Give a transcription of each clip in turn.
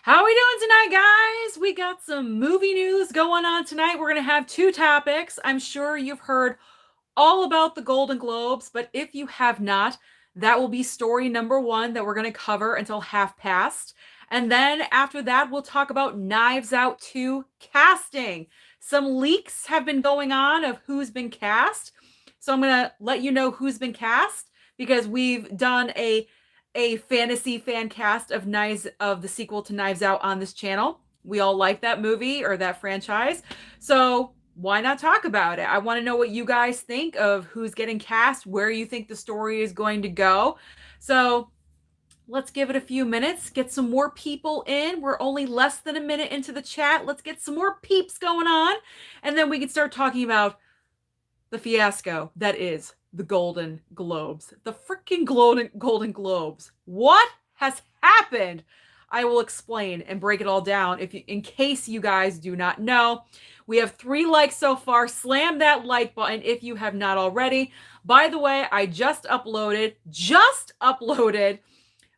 How are we doing tonight, guys? We got some movie news going on tonight. We're going to have two topics. I'm sure you've heard all about the Golden Globes, but if you have not, that will be story number one that we're going to cover until half past. And then after that, we'll talk about Knives Out 2 casting. Some leaks have been going on of who's been cast. So I'm going to let you know who's been cast because we've done a fantasy fan cast of the sequel to Knives Out on this channel. We all like that movie or that franchise. So why not talk about it? I want to know what you guys think of who's getting cast, where you think the story is going to go. So let's give it a few minutes, get some more people in. We're only less than a minute into the chat. Let's get some more peeps going on. And then we can start talking about the fiasco that is the Golden Globes. The freaking Golden Globes. What has happened? I will explain and break it all down in case you guys do not know. We have 3 likes so far. Slam that like button if you have not already. By the way, I just uploaded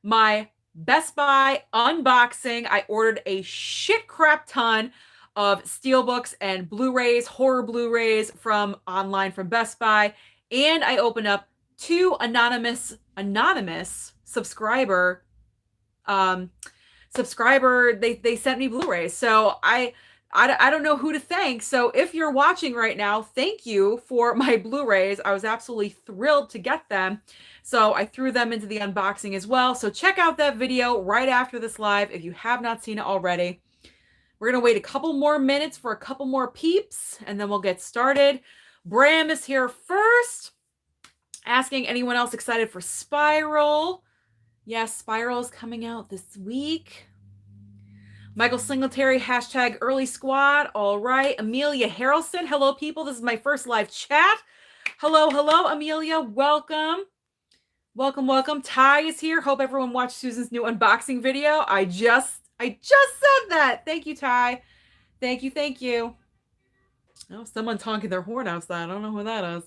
my Best Buy unboxing. I ordered a shit crap ton of steelbooks and Blu-rays, horror Blu-rays from online from Best Buy, and I opened up 2 anonymous subscriber they sent me Blu-rays. So I don't know who to thank. So if you're watching right now, thank you for my Blu-rays. I was absolutely thrilled to get them. So I threw them into the unboxing as well. So check out that video right after this live if you have not seen it already. We're going to wait a couple more minutes for a couple more peeps, and then we'll get started. Bram is here first, asking anyone else excited for Spiral. Yes, Spiral is coming out this week. Michael Singletary, hashtag early squad. All right. Amelia Harrelson. Hello, people. This is my first live chat. Hello, Amelia. Welcome. Welcome. Ty is here. Hope everyone watched Susan's new unboxing video. I just said that. Thank you, Ty. Thank you. Oh, someone's honking their horn outside. I don't know who that is.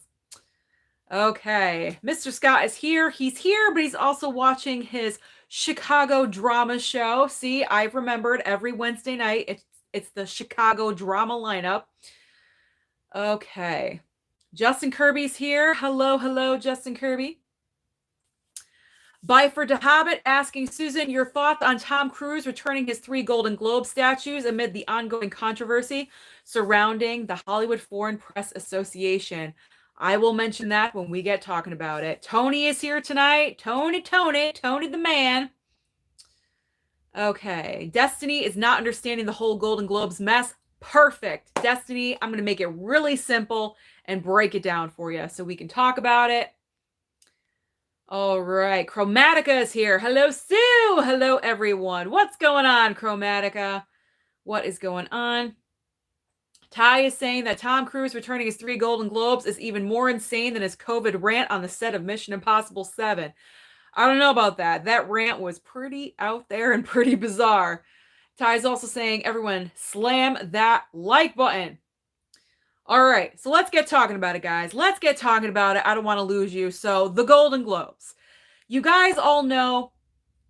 Okay. Mr. Scott is here. He's here, but he's also watching his Chicago drama show. See, I've remembered every Wednesday night. It's the Chicago drama lineup. Okay. Justin Kirby's here. Hello, Justin Kirby. Bye for DeHobbit asking Susan your thoughts on Tom Cruise returning his 3 Golden Globe statues amid the ongoing controversy surrounding the Hollywood Foreign Press Association. I will mention that when we get talking about it. Tony is here tonight. Tony the man. Okay. Destiny is not understanding the whole Golden Globes mess. Perfect. Destiny, I'm going to make it really simple and break it down for you so we can talk about it. All right. Chromatica is here. Hello, Sue. Hello, everyone. What's going on, Chromatica? What is going on? Ty is saying that Tom Cruise returning his 3 Golden Globes is even more insane than his COVID rant on the set of Mission Impossible 7. I don't know about that. That rant was pretty out there and pretty bizarre. Ty is also saying, everyone, slam that like button. All right, so let's get talking about it, guys. Let's get talking about it. I don't want to lose you. So, the Golden Globes. You guys all know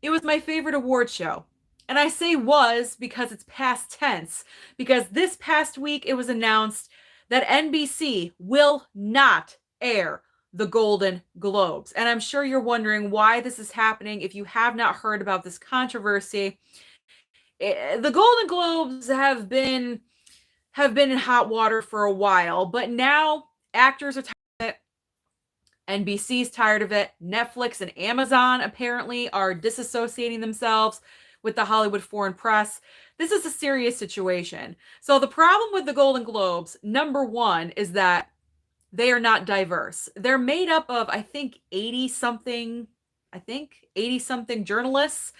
it was my favorite award show. And I say was because it's past tense. Because this past week, it was announced that NBC will not air the Golden Globes. And I'm sure you're wondering why this is happening if you have not heard about this controversy. The Golden Globes have been in hot water for a while, but now actors are tired of it. NBC's tired of it. Netflix and Amazon apparently are disassociating themselves with the Hollywood Foreign Press. This is a serious situation. So the problem with the Golden Globes, number one, is that they are not diverse. They're made up of, I think, 80-something journalists.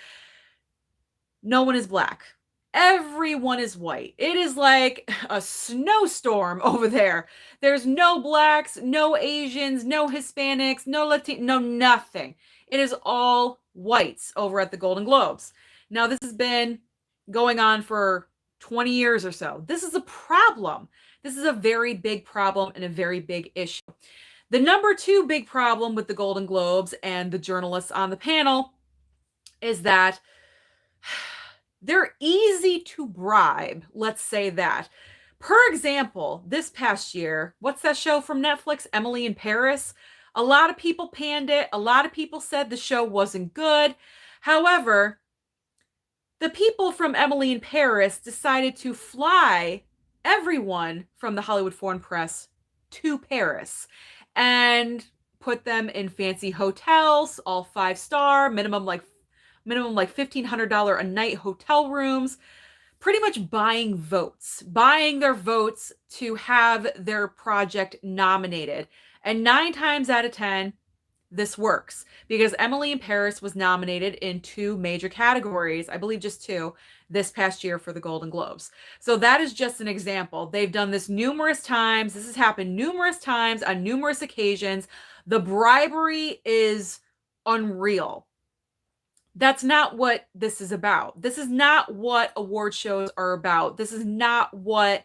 No one is black. Everyone is white. It is like a snowstorm over there. There's no blacks, no Asians, no Hispanics, no Latino, no nothing. It is all whites over at the Golden Globes. Now, this has been going on for 20 years or so. This is a problem. This is a very big problem and a very big issue. The number 2 big problem with the Golden Globes and the journalists on the panel is that They're easy to bribe, let's say that. Per example, this past year, what's that show from Netflix, Emily in Paris? A lot of people panned it. A lot of people said the show wasn't good. However, the people from Emily in Paris decided to fly everyone from the Hollywood Foreign Press to Paris and put them in fancy hotels, all 5-star, minimum like $1,500 a night hotel rooms, pretty much buying their votes to have their project nominated. And 9 times out of 10, this works because Emily in Paris was nominated in 2 major categories, I believe just 2, this past year for the Golden Globes. So that is just an example. They've done this numerous times. This has happened numerous times on numerous occasions. The bribery is unreal. That's not what this is about. This is not what award shows are about. This is not what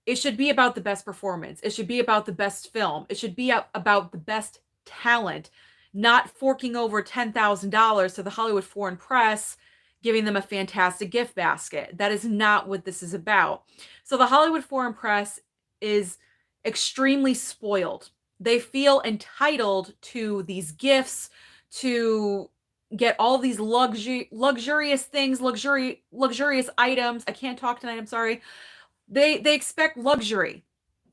it should be about. The best performance. It should be about the best film. It should be about the best talent, not forking over $10,000 to the Hollywood Foreign Press, giving them a fantastic gift basket. That is not what this is about. So the Hollywood Foreign Press is extremely spoiled. They feel entitled to these gifts, to get all these luxurious things, luxurious items. I can't talk tonight, I'm sorry. They expect luxury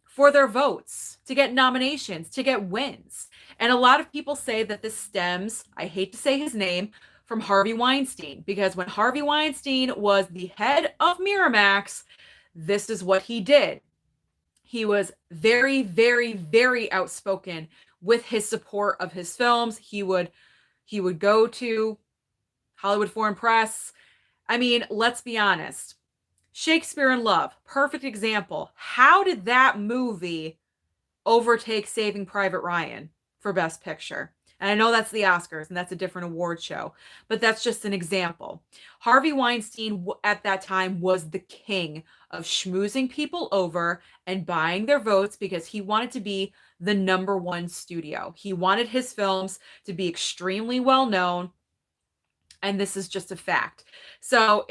for their votes, to get nominations, to get wins. And a lot of people say that this stems, I hate to say his name, from Harvey Weinstein, because when Harvey Weinstein was the head of Miramax, this is what he did. He was very, very, very outspoken with his support of his films. He would go to Hollywood Foreign Press. I mean, let's be honest. Shakespeare in Love, perfect example. How did that movie overtake Saving Private Ryan for Best Picture? And I know that's the Oscars and that's a different award show, but that's just an example. Harvey Weinstein at that time was the king of schmoozing people over and buying their votes because he wanted to be the #1 studio. He wanted his films to be extremely well known, and this is just a fact. So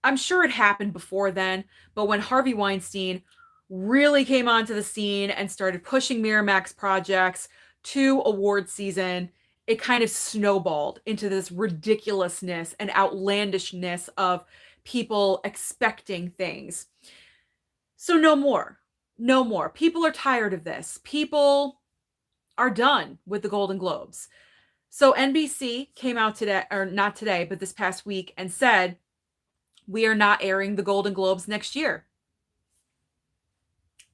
I'm sure it happened before then, but when Harvey Weinstein really came onto the scene and started pushing Miramax projects to award season, it kind of snowballed into this ridiculousness and outlandishness of people expecting things. So no more. No more. People are tired of this. People are done with the Golden Globes. So NBC came out today, or not today, but this past week, and said, we are not airing the Golden Globes next year.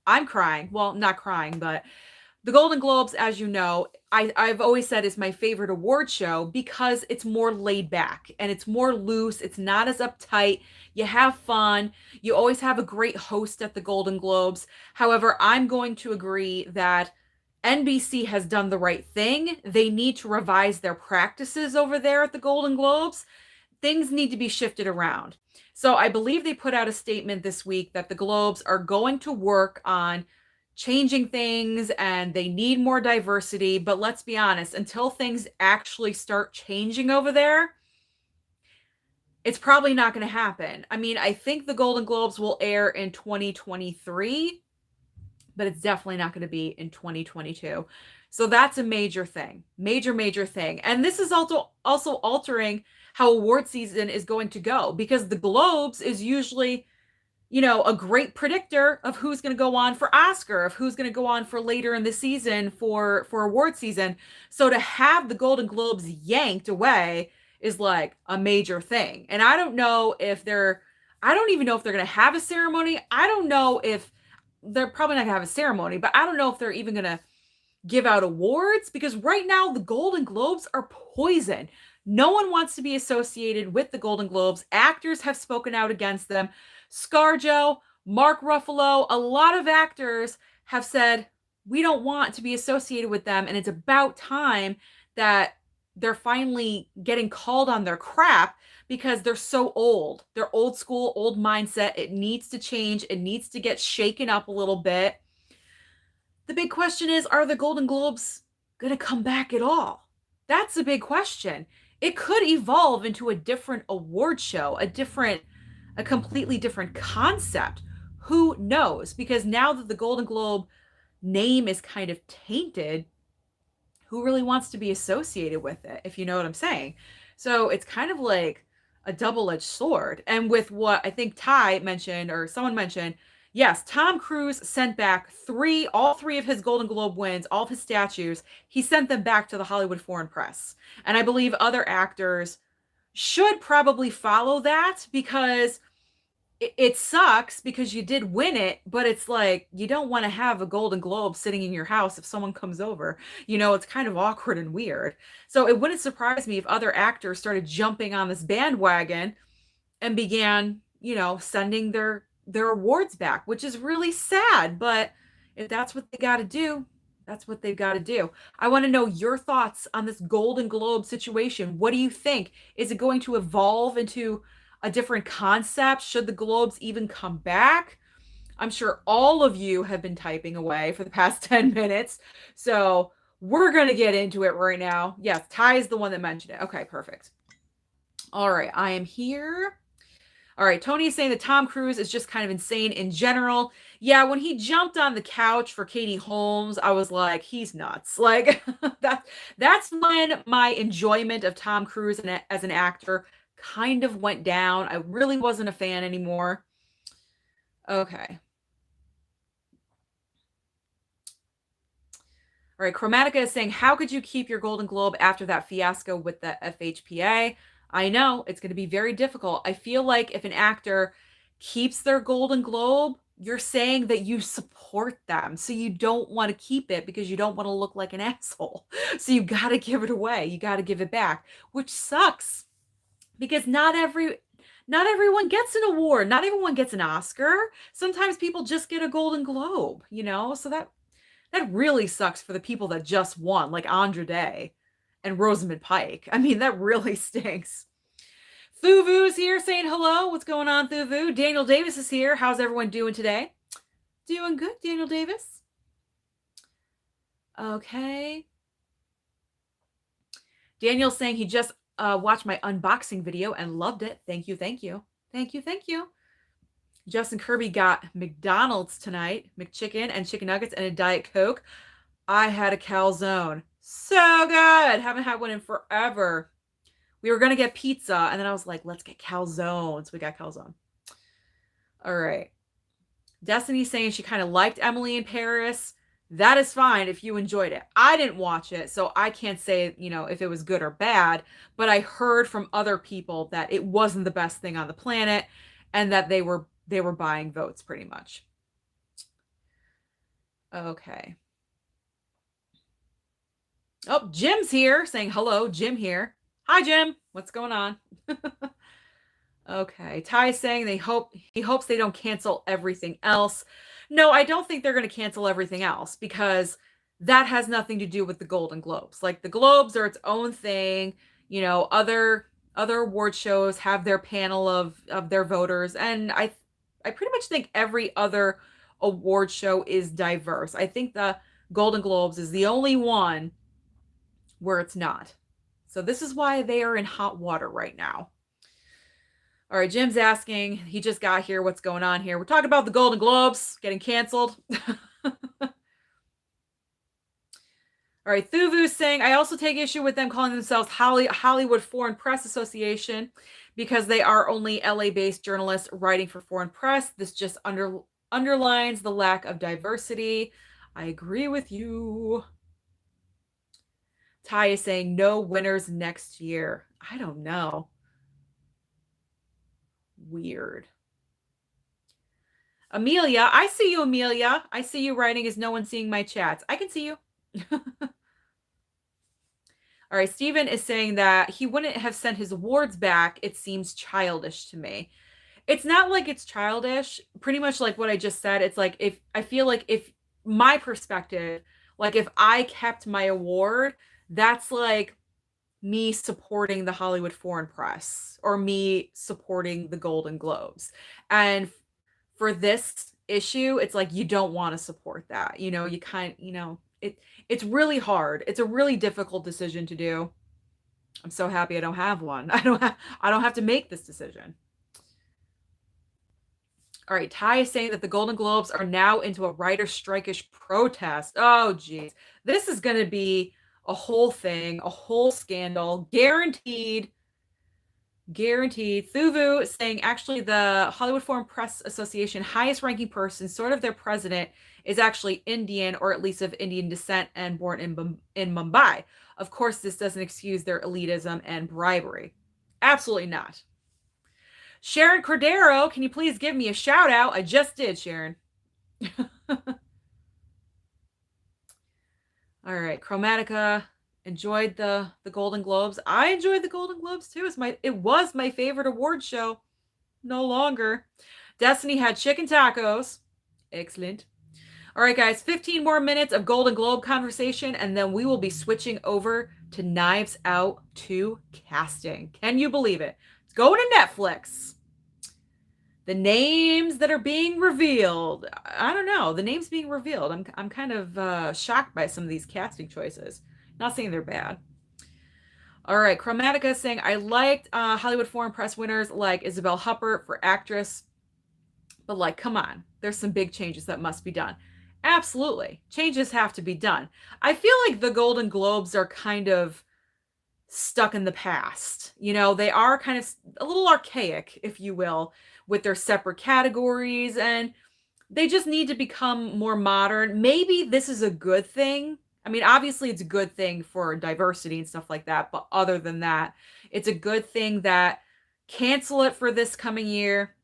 I'm crying. Well, not crying, but the Golden Globes, as you know, I've always said is my favorite award show because it's more laid back and it's more loose. It's not as uptight. You have fun. You always have a great host at the Golden Globes. However, I'm going to agree that NBC has done the right thing. They need to revise their practices over there at the Golden Globes. Things need to be shifted around. So I believe they put out a statement this week that the Globes are going to work on changing things and they need more diversity. But let's be honest, until things actually start changing over there, it's probably not going to happen. I mean, I think the Golden Globes will air in 2023, but it's definitely not going to be in 2022. So that's a major thing, major thing. And this is also altering how award season is going to go, because the Globes is usually, a great predictor of who's going to go on for Oscar, of who's going to go on for later in the season for award season. So to have the Golden Globes yanked away is like a major thing. And I don't even know if they're going to have a ceremony. I don't know if they're probably not going to have a ceremony, but I don't know if they're even going to give out awards, because right now the Golden Globes are poison. No one wants to be associated with the Golden Globes. Actors have spoken out against them. ScarJo, Mark Ruffalo, a lot of actors have said, we don't want to be associated with them. And it's about time that they're finally getting called on their crap, because they're so old. They're old school, old mindset. It needs to change. It needs to get shaken up a little bit. The big question is, are the Golden Globes going to come back at all? That's a big question. it could evolve into a different award show, a completely different concept. Who knows? Because now that the Golden Globe name is kind of tainted, who really wants to be associated with it, if you know what I'm saying? So it's kind of like a double-edged sword. And with what I think Ty mentioned, or someone mentioned, yes, Tom Cruise sent back all three of his Golden Globe wins, all of his statues, he sent them back to the Hollywood Foreign Press. And I believe other actors should probably follow that, because it sucks because you did win it, but it's like you don't want to have a Golden Globe sitting in your house if someone comes over. It's kind of awkward and weird. So it wouldn't surprise me if other actors started jumping on this bandwagon and began, sending their awards back, which is really sad. But if that's what they got to do, that's what they've got to do. I want to know your thoughts on this Golden Globe situation. What do you think? Is it going to evolve into a different concept? Should the Globes even come back? I'm sure all of you have been typing away for the past 10 minutes. So we're going to get into it right now. Yes, Ty is the one that mentioned it. Okay, perfect. All right, I am here. All right, Tony is saying that Tom Cruise is just kind of insane in general. Yeah, when he jumped on the couch for Katie Holmes, I was like, he's nuts. Like that's when my enjoyment of Tom Cruise as an actor kind of went down. I really wasn't a fan anymore. Okay. All right, Chromatica is saying, how could you keep your Golden Globe after that fiasco with the FHPA? I know, it's going to be very difficult. I feel like if an actor keeps their Golden Globe, you're saying that you support them. So you don't want to keep it because you don't want to look like an asshole. So you got to give it away. You got to give it back, which sucks because not everyone gets an award. Not everyone gets an Oscar. Sometimes people just get a Golden Globe, so that really sucks for the people that just won, like Andra Day and Rosamund Pike. I mean, that really stinks. Thuvu's here saying hello. What's going on, Thuvu? Daniel Davis is here. How's everyone doing today? Doing good, Daniel Davis. Okay. Daniel's saying he just watched my unboxing video and loved it. Thank you, thank you. Thank you, thank you. Justin Kirby got McDonald's tonight, McChicken and chicken nuggets and a Diet Coke. I had a calzone. So good. Haven't had one in forever. We were going to get pizza, and then I was like, let's get calzone. So we got calzone. All right. Destiny's saying she kind of liked Emily in Paris. That is fine if you enjoyed it. I didn't watch it, so I can't say, if it was good or bad, but I heard from other people that it wasn't the best thing on the planet and that they were buying votes pretty much. Okay. Oh, Jim's here saying hello. Jim here. Hi, Jim. What's going on? Okay. Ty's saying he hopes they don't cancel everything else. No, I don't think they're going to cancel everything else because that has nothing to do with the Golden Globes. Like the Globes are its own thing. Other award shows have their panel of their voters, and I pretty much think every other award show is diverse. I think the Golden Globes is the only one where it's not. So this is why they are in hot water right now. All right, Jim's asking, he just got here, what's going on here? We're talking about the Golden Globes getting canceled. All right, Thuvu's saying, I also take issue with them calling themselves Hollywood Foreign Press Association because they are only LA-based journalists writing for foreign press. This just underlines the lack of diversity. I agree with you. Ty is saying no winners next year. I don't know. Weird. Amelia, I see you, Amelia. I see you writing Is no one seeing my chats? I can see you. All right, Steven is saying that he wouldn't have sent his awards back. It seems childish to me. It's not like it's childish. Pretty much like what I just said. It's like if my perspective, like if I kept my award, that's like me supporting the Hollywood Foreign Press or me supporting the Golden Globes. And for this issue, it's like you don't want to support that. It's really hard. It's a really difficult decision to do. I'm so happy I don't have one. I don't have to make this decision. All right, Ty is saying that the Golden Globes are now into a writer strike-ish protest. Oh, geez. This is going to be a whole thing, a whole scandal, guaranteed. Guaranteed. Thuvu is saying actually the Hollywood Foreign Press Association highest ranking person, sort of their president, is actually Indian or at least of Indian descent and born in Mumbai. Of course, this doesn't excuse their elitism and bribery. Absolutely not. Sharon Cordero, can you please give me a shout out? I just did, Sharon. All right, Chromatica enjoyed the Golden Globes. I enjoyed the Golden Globes too. It was my favorite award show. No longer. Destiny had chicken tacos. Excellent. All right, guys, 15 more minutes of Golden Globe conversation, and then we will be switching over to Knives Out 2 casting. Can you believe it? It's going to Netflix. The names that are being revealed. I don't know. The names being revealed. I'm kind of shocked by some of these casting choices. Not saying they're bad. All right, Chromatica is saying, I liked Hollywood Foreign Press winners like Isabel Huppert for actress. But like, come on. There's some big changes that must be done. Absolutely. Changes have to be done. I feel like the Golden Globes are kind of stuck in the past. You know, they are kind of a little archaic, if you will, with their separate categories, and they just need to become more modern. Maybe this is a good thing. I mean, obviously it's a good thing for diversity and stuff like that, but other than that, it's a good thing that cancel it for this coming year,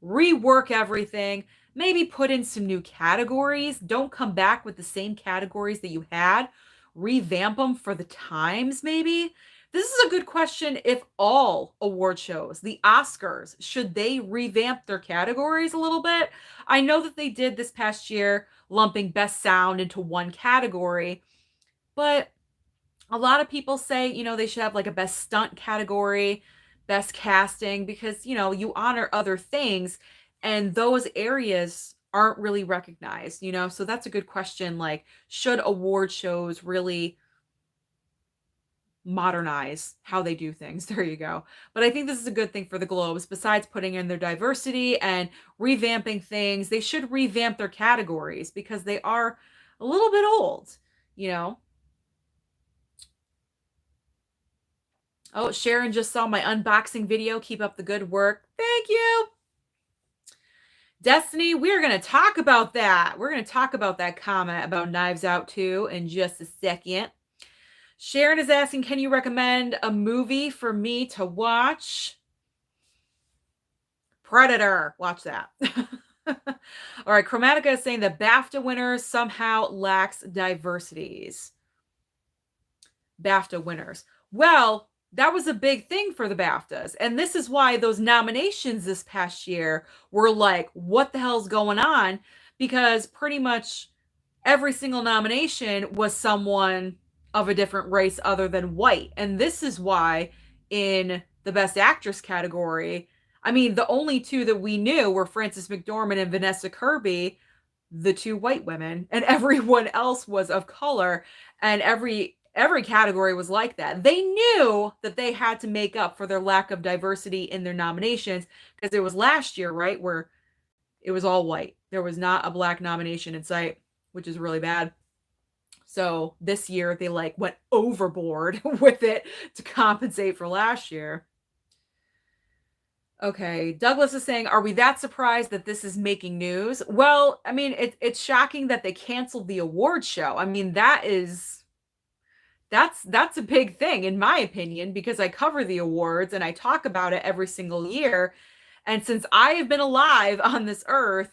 rework everything, maybe put in some new categories. Don't come back with the same categories that you had. Revamp them for the times, maybe. This is a good question. If all award shows, the Oscars, should they revamp their categories a little bit? I know that they did this past year, lumping best sound into one category, but a lot of people say, you know, they should have like a best stunt category, best casting, because, you know, you honor other things and those areas aren't really recognized, you know? So that's a good question. Like, should award shows really modernize how they do things? There you go. But I think this is a good thing for the Globes. Besides putting in their diversity and revamping things, they should revamp their categories because they are a little bit old, you know? Oh, Sharon just saw my unboxing video. Keep up the good work. Thank you. Destiny, we're going to talk about that. We're going to talk about that comment about Knives Out 2 in just a second. Sharon is asking, can you recommend a movie for me to watch? Predator. Watch that. All right, Chromatica is saying that BAFTA winners somehow lacks diversities. BAFTA winners. Well, that was a big thing for the BAFTAs. And this is why those nominations this past year were like, what the hell's going on? Because pretty much every single nomination was someone of a different race other than white. And this is why in the Best Actress category, I mean, the only two that we knew were Frances McDormand and Vanessa Kirby, the two white women, and everyone else was of color. And every category was like that. They knew that they had to make up for their lack of diversity in their nominations because it was last year, right, where it was all white. There was not a black nomination in sight, which is really bad. So this year they like went overboard with it to compensate for last year. Okay, Douglas is saying, are we that surprised that this is making news? Well, I mean, it's shocking that they canceled the award show. I mean, that's a big thing in my opinion, because I cover the awards and I talk about it every single year. And since I have been alive on this earth,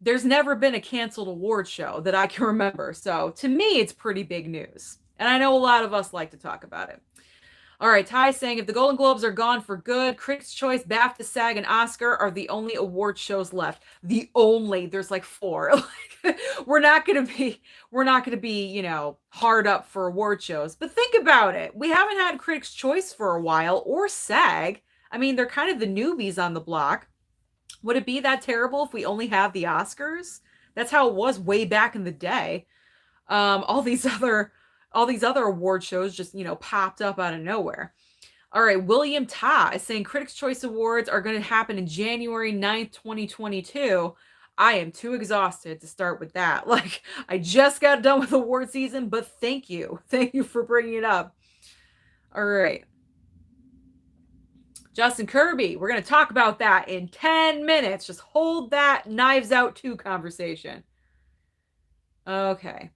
there's never been a canceled award show that I can remember. So to me, it's pretty big news. And I know a lot of us like to talk about it. All right, Ty's saying, if the Golden Globes are gone for good, Critics' Choice, BAFTA, SAG, and Oscar are the only award shows left. The only, there's like 4. we're not gonna be, you know, hard up for award shows. But think about it. We haven't had Critics' Choice for a while, or SAG. I mean, they're kind of the newbies on the block. Would it be that terrible if we only have the Oscars? That's how it was way back in the day. All these other all these other award shows just, popped up out of nowhere. All right, William Ta is saying Critics' Choice Awards are going to happen in January 9th, 2022. I am too exhausted to start with that. Like, I just got done with award season, but thank you. Thank you for bringing it up. All right. Justin Kirby, we're going to talk about that in 10 minutes. Just hold that Knives Out 2 conversation. Okay.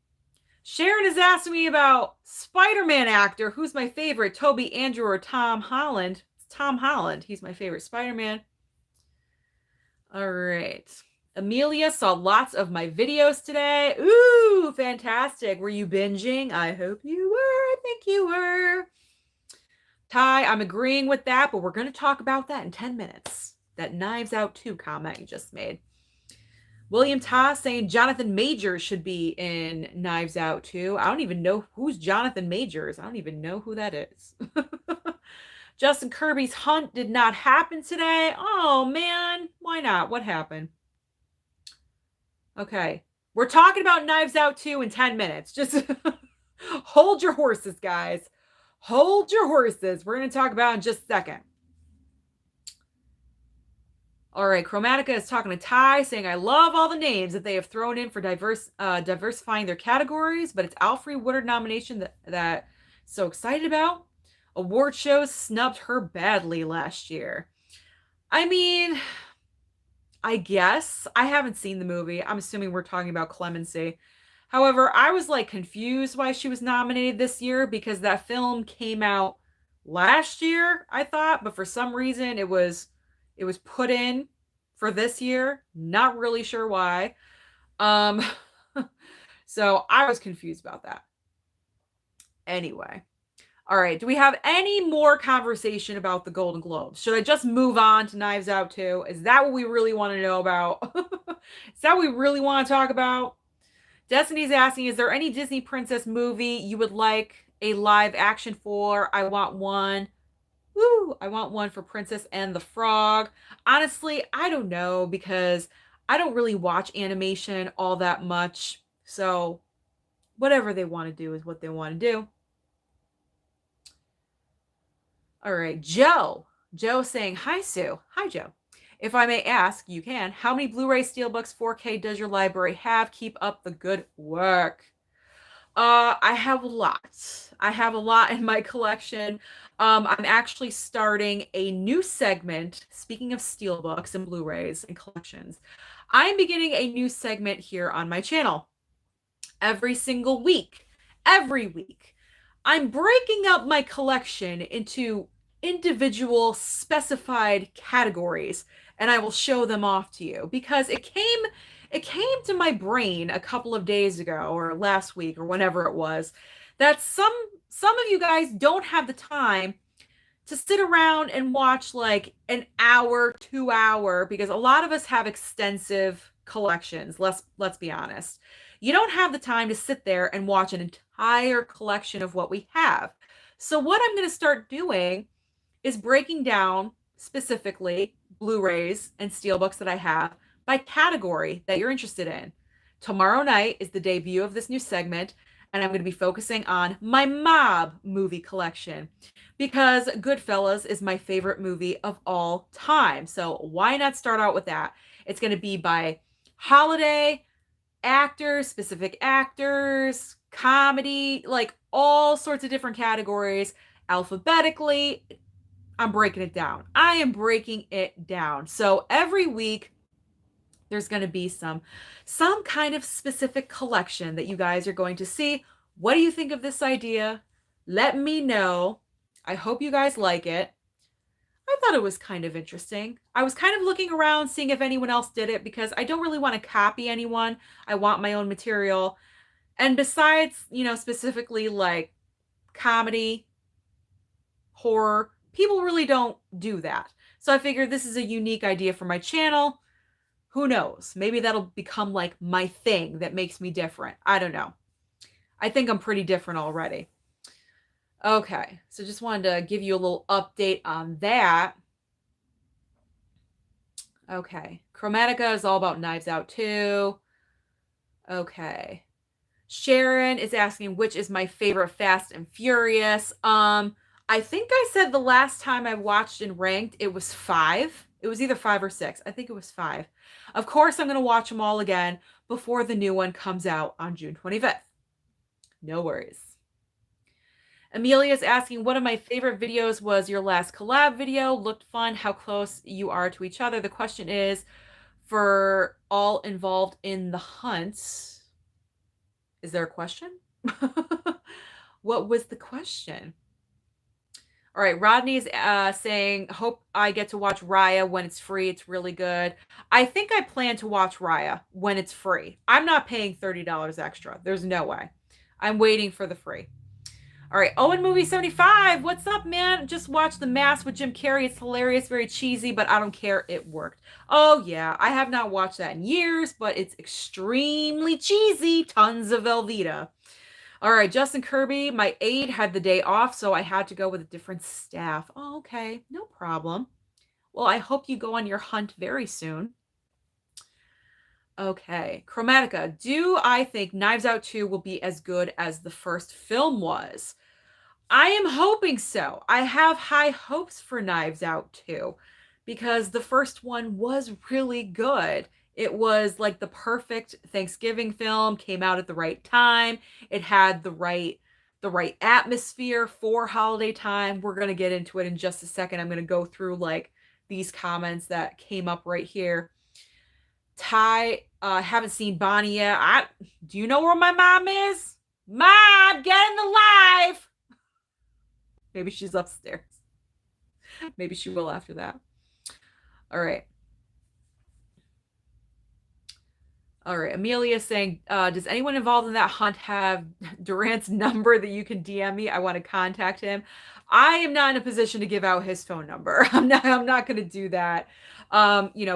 Sharon is asking me about Spider-Man actor. Who's my favorite? Toby, Andrew, or Tom Holland? It's Tom Holland. He's my favorite Spider-Man. All right. Amelia saw lots of my videos today. Ooh, fantastic. Were you binging? I hope you were. I think you were. Ty, I'm agreeing with that, but we're going to talk about that in 10 minutes. That Knives Out 2 comment you just made. William Ta saying Jonathan Majors should be in Knives Out 2. I don't even know who's Jonathan Majors. I don't even know who that is. Justin Kirby's hunt did not happen today. Oh, man. Why not? What happened? Okay. We're talking about Knives Out 2 in 10 minutes. Just hold your horses, guys. Hold your horses. We're going to talk about it in just a second. All right, Chromatica is talking to Ty, saying, I love all the names that they have thrown in for diversifying their categories, but it's Alfre Woodard nomination that so excited about. Award shows snubbed her badly last year. I mean, I guess. I haven't seen the movie. I'm assuming we're talking about Clemency. However, I was like confused why she was nominated this year because that film came out last year, I thought, but for some reason it was put in for this year. Not really sure why. So I was confused about that. Anyway. All right. Do we have any more conversation about the Golden Globes? Should I just move on to Knives Out 2? Is that what we really want to know about? Is that what we really want to talk about? Destiny's asking, is there any Disney princess movie you would like a live action for? I want one. Woo! I want one for Princess and the Frog. Honestly, I don't know because I don't really watch animation all that much. So whatever they want to do is what they want to do. All right, Joe. Joe saying, hi, Sue. Hi, Joe. If I may ask, you can. How many Blu-ray Steelbooks 4K does your library have? Keep up the good work. I have a lot. I have a lot in my collection. I'm actually starting a new segment. Speaking of Steelbooks and Blu-rays and collections, I'm beginning a new segment here on my channel. Every single week. Every week. I'm breaking up my collection into individual specified categories, and I will show them off to you because it came to my brain a couple of days ago or last week or whenever it was that some of you guys don't have the time to sit around and watch like an hour, 2 hour, because a lot of us have extensive collections. Let's be honest. You don't have the time to sit there and watch an entire collection of what we have. So what I'm going to start doing is breaking down specifically Blu-rays and Steelbooks that I have by category that you're interested in. Tomorrow night is the debut of this new segment, and I'm going to be focusing on my Mob movie collection because Goodfellas is my favorite movie of all time. So why not start out with that? It's going to be by holiday, actors, specific actors, comedy, like all sorts of different categories alphabetically. I'm breaking it down. I am breaking it down. So every week there's going to be some kind of specific collection that you guys are going to see. What do you think of this idea? Let me know. I hope you guys like it. I thought it was kind of interesting. I was kind of looking around, seeing if anyone else did it because I don't really want to copy anyone. I want my own material. And besides, specifically like comedy, horror, people really don't do that. So I figured this is a unique idea for my channel. Who knows? Maybe that'll become like my thing that makes me different. I don't know. I think I'm pretty different already. Okay, so just wanted to give you a little update on that. Okay, Chromatica is all about Knives Out 2. Okay. Sharon is asking, which is my favorite Fast and Furious? I think I said the last time I watched and ranked, it was 5. It was either 5 or 6. I think it was 5. Of course, I'm going to watch them all again before the new one comes out on June 25th. No worries. Amelia's asking, one of my favorite videos was your last collab video. Looked fun. How close you are to each other. The question is, for all involved in the hunt, is there a question? What was the question? All right, Rodney's saying, hope I get to watch Raya when it's free. It's really good. I think I plan to watch Raya when it's free. I'm not paying $30 extra. There's no way. I'm waiting for the free. All right, Owen Movie 75. What's up, man? Just watched The Mask with Jim Carrey. It's hilarious, very cheesy, but I don't care. It worked. Oh, yeah. I have not watched that in years, but it's extremely cheesy. Tons of Velveeta. All right, Justin Kirby, my aide had the day off, so I had to go with a different staff. Oh, okay, no problem. Well, I hope you go on your hunt very soon. Okay, Chromatica, do I think Knives Out 2 will be as good as the first film was? I am hoping so. I have high hopes for Knives Out 2 because the first one was really good. It was like the perfect Thanksgiving film, came out at the right time. It had the right atmosphere for holiday time. We're going to get into it in just a second. I'm going to go through like these comments that came up right here. Ty, haven't seen Bonnie yet. Do you know where my mom is? Mom, get in the live. Maybe she's upstairs. Maybe she will after that. All right. All right. Amelia's saying, does anyone involved in that hunt have Durant's number that you can DM me? I want to contact him. I am not in a position to give out his phone number. I'm not going to do that.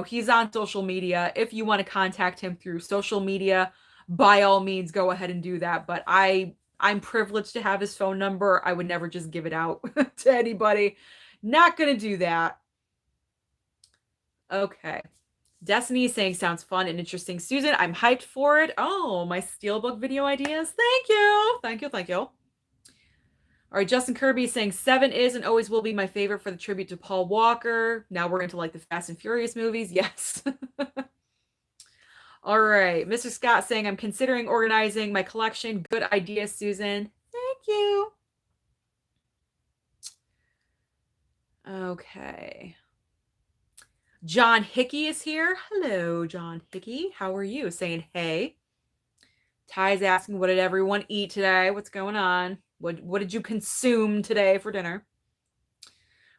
He's on social media. If you want to contact him through social media, by all means, go ahead and do that. But I'm privileged to have his phone number. I would never just give it out to anybody. Not going to do that. Okay. Destiny is saying, sounds fun and interesting. Susan, I'm hyped for it. Oh, my Steelbook video ideas. Thank you. Thank you. Thank you. All right, Justin Kirby is saying 7 is and always will be my favorite for the tribute to Paul Walker. Now we're into like the Fast and Furious movies. Yes. All right. Mr. Scott saying, I'm considering organizing my collection. Good idea, Susan. Thank you. Okay. John Hickey is here. Hello, John Hickey. How are you? Saying hey. Ty's asking, what did everyone eat today? What's going on? What did you consume today for dinner?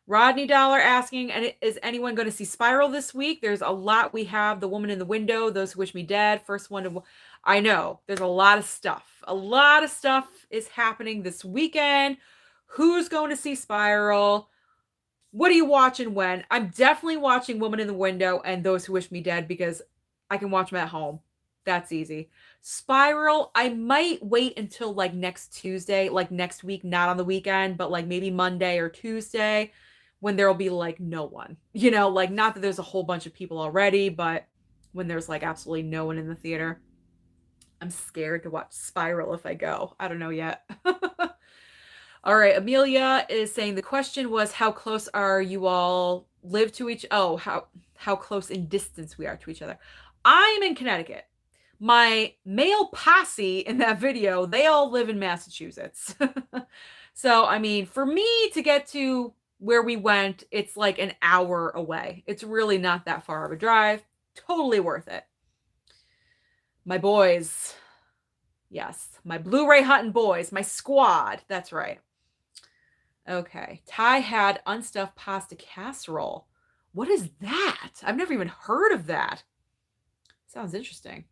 Rodney Dollar asking, is anyone going to see Spiral this week? There's a lot. We have The Woman in the Window, Those Who Wish Me Dead, first one to... I know. There's a lot of stuff. A lot of stuff is happening this weekend. Who's going to see Spiral? What are you watching when? I'm definitely watching Woman in the Window and Those Who Wish Me Dead because I can watch them at home. That's easy. Spiral, I might wait until like next Tuesday, like next week, not on the weekend, but like maybe Monday or Tuesday when there'll be like no one. Like not that there's a whole bunch of people already, but when there's like absolutely no one in the theater. I'm scared to watch Spiral if I go. I don't know yet. All right, Amelia is saying the question was how close are you all live to each how close in distance we are to each other. I am in Connecticut. My male posse in that video, they all live in Massachusetts. So, I mean, for me to get to where we went, it's like an hour away. It's really not that far of a drive. Totally worth it. My boys. Yes, my Blu-ray hunting boys, my squad. That's right. Okay. Ty had unstuffed pasta casserole. What is that? I've never even heard of that. Sounds interesting.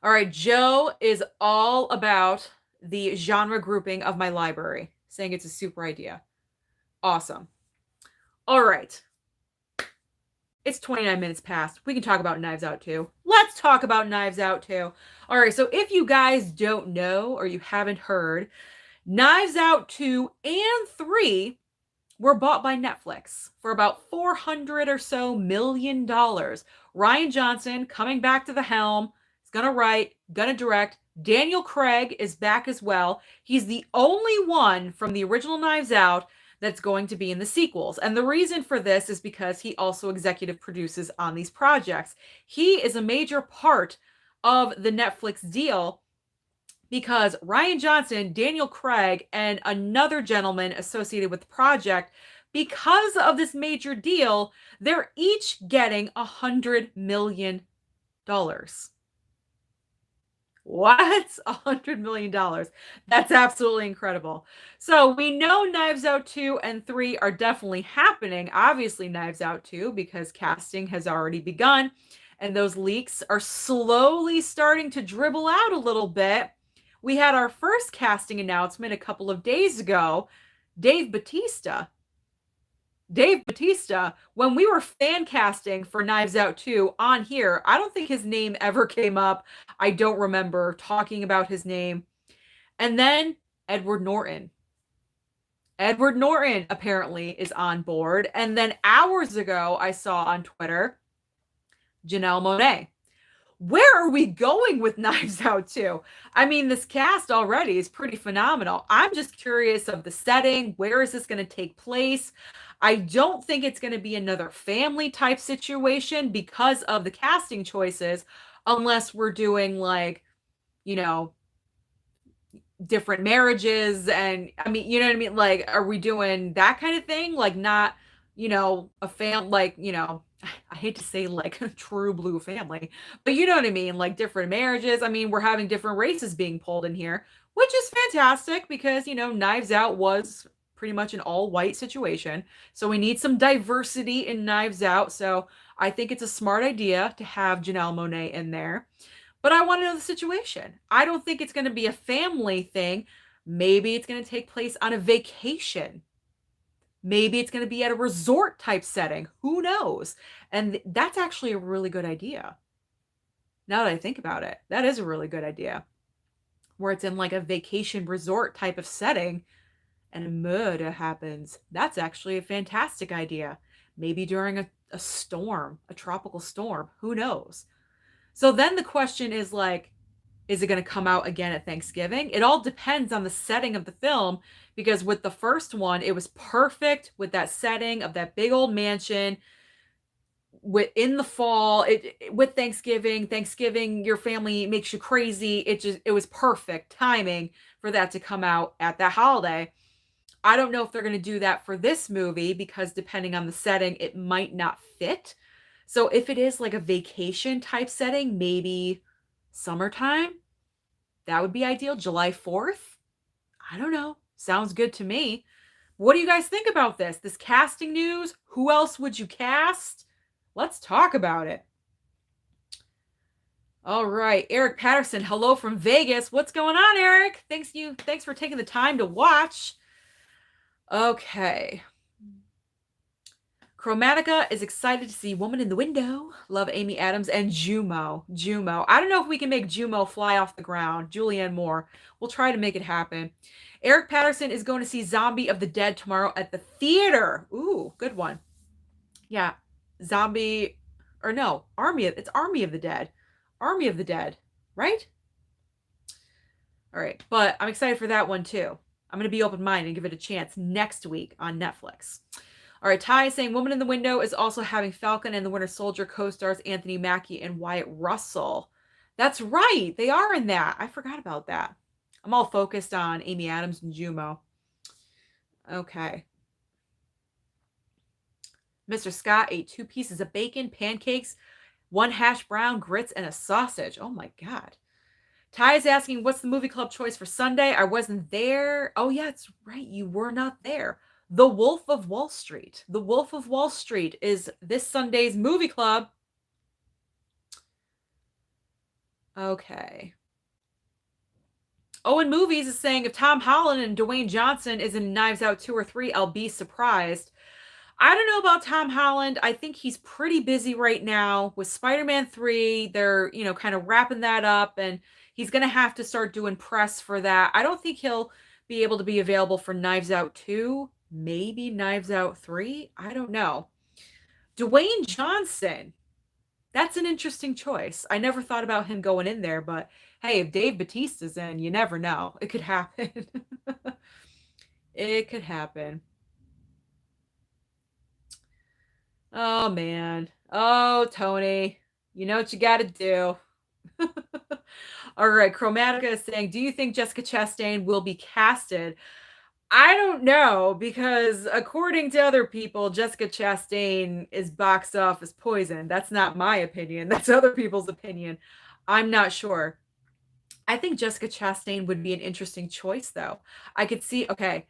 All right. Joe is all about the genre grouping of my library, saying it's a super idea. Awesome. All right. It's 29 minutes past. We can talk about Knives Out 2. Let's talk about Knives Out 2. All right. So if you guys don't know or you haven't heard, Knives Out 2 and 3 were bought by Netflix for about $400 or so million. Rian Johnson coming back to the helm, He's gonna write, gonna direct. Daniel Craig is back as well. He's the only one from the original Knives Out that's going to be in the sequels. And the reason for this is because he also executive produces on these projects. He is a major part of the Netflix deal because Rian Johnson, Daniel Craig, and another gentleman associated with the project, because of this major deal, they're each getting $100 million. What? $100 million. That's absolutely incredible. So we know Knives Out 2 and 3 are definitely happening. Obviously, Knives Out 2, because casting has already begun, and those leaks are slowly starting to dribble out a little bit. We had our first casting announcement a couple of days ago. Dave Bautista, when we were fan casting for Knives Out 2 on here, I don't think his name ever came up. I don't remember talking about his name. And then Edward Norton. Edward Norton apparently is on board. And then hours ago, I saw on Twitter Janelle Monáe. Where are we going with Knives Out 2? I mean, this cast already is pretty phenomenal. I'm just curious of the setting. Where is this going to take place? I don't think it's going to be another family type situation because of the casting choices, unless we're doing like, you know, different marriages. And I mean, you know what I mean? Like, are we doing that kind of thing? Like, not, a fam, like, I hate to say like a true blue family, but you know what I mean? Like different marriages. I mean, we're having different races being pulled in here, which is fantastic because, Knives Out was pretty much an all white situation. So we need some diversity in Knives Out. So I think it's a smart idea to have Janelle Monáe in there. But I want to know the situation. I don't think it's going to be a family thing. Maybe it's going to take place on a vacation. Maybe it's going to be at a resort type setting. Who knows? And that's actually a really good idea. Now that I think about it, that is a really good idea. Where it's in like a vacation resort type of setting and a murder happens. That's actually a fantastic idea. Maybe during a storm, a tropical storm. Who knows? So then the question is like, is it going to come out again at Thanksgiving? It all depends on the setting of the film, because with the first one, it was perfect with that setting of that big old mansion in the fall. With Thanksgiving, your family makes you crazy. It was perfect timing for that to come out at that holiday. I don't know if they're going to do that for this movie because depending on the setting, it might not fit. So if it is like a vacation type setting, maybe summertime, that would be ideal. July 4th. I don't know. Sounds good to me. What do you guys think about this? This casting news? Who else would you cast? Let's talk about it. All right. Eric Patterson, hello from Vegas. What's going on, Eric? Thanks for taking the time to watch. Okay. Chromatica is excited to see Woman in the Window. Love Amy Adams and Jumo. I don't know if we can make Jumo fly off the ground. Julianne Moore. We'll try to make it happen. Eric Patterson is going to see Zombie of the Dead tomorrow at the theater. Ooh, good one. Yeah. It's Army of the Dead. Army of the Dead, right? All right. But I'm excited for that one too. I'm going to be open-minded and give it a chance next week on Netflix. All right, Ty is saying Woman in the Window is also having Falcon and the Winter Soldier co-stars Anthony Mackie and Wyatt Russell. That's right. They are in that. I forgot about that. I'm all focused on Amy Adams and Jumo. Okay. Mr. Scott ate 2 pieces of bacon, pancakes, 1 hash brown, grits, and a sausage. Oh my God. Ty is asking, what's the movie club choice for Sunday? I wasn't there. Oh yeah, it's right. You were not there. The Wolf of Wall Street. The Wolf of Wall Street is this Sunday's movie club. Okay. Owen Movies is saying, if Tom Holland and Dwayne Johnson is in Knives Out 2 or 3, I'll be surprised. I don't know about Tom Holland. I think he's pretty busy right now with Spider-Man 3. They're, kind of wrapping that up, and he's going to have to start doing press for that. I don't think he'll be able to be available for Knives Out 2. Maybe Knives Out 3. I don't know. Dwayne Johnson. That's an interesting choice. I never thought about him going in there, but hey, if Dave Bautista's in, you never know. It could happen. It could happen. Oh man. Oh, Tony. You know what you got to do. All right, Chromatica is saying, "Do you think Jessica Chastain will be casted?" I don't know because according to other people, Jessica Chastain is boxed off as poison. That's not my opinion. That's other people's opinion. I'm not sure. I think Jessica Chastain would be an interesting choice though. I could see, okay,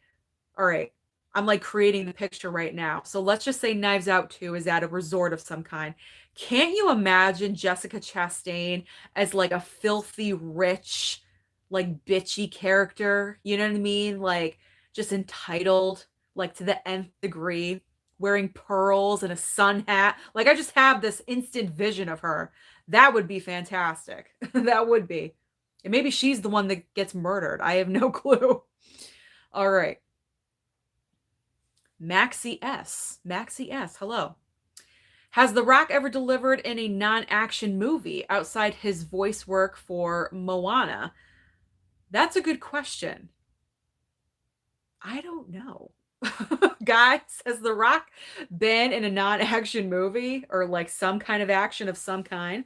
all right. I'm like creating the picture right now. So let's just say Knives Out 2 is at a resort of some kind. Can't you imagine Jessica Chastain as like a filthy rich, like bitchy character? You know what I mean? Like just entitled, like to the nth degree, wearing pearls and a sun hat. Like I just have this instant vision of her. That would be fantastic. That would be. And maybe she's the one that gets murdered. I have no clue. All right. Maxie S. Hello. Has The Rock ever delivered in a non-action movie outside his voice work for Moana? That's a good question. I don't know. Guys, has The Rock been in a non-action movie or like some kind of action of some kind?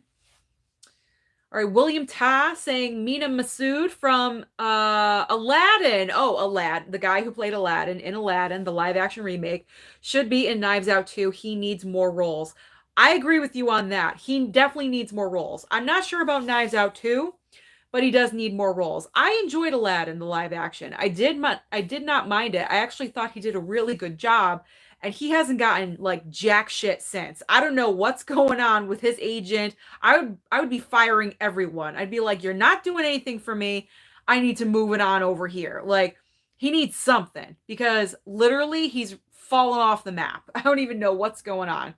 All right, William Ta saying Mina Masood from Aladdin. Oh, Aladdin, the guy who played Aladdin in Aladdin, the live action remake, should be in Knives Out too. He needs more roles. I agree with you on that. He definitely needs more roles. I'm not sure about Knives Out 2, but he does need more roles. I enjoyed Aladdin, the live action. I did not mind it. I actually thought he did a really good job, and he hasn't gotten like jack shit since. I don't know what's going on with his agent. I would be firing everyone. I'd be like, "You're not doing anything for me. I need to move it on over here." Like he needs something because literally he's fallen off the map. I don't even know what's going on.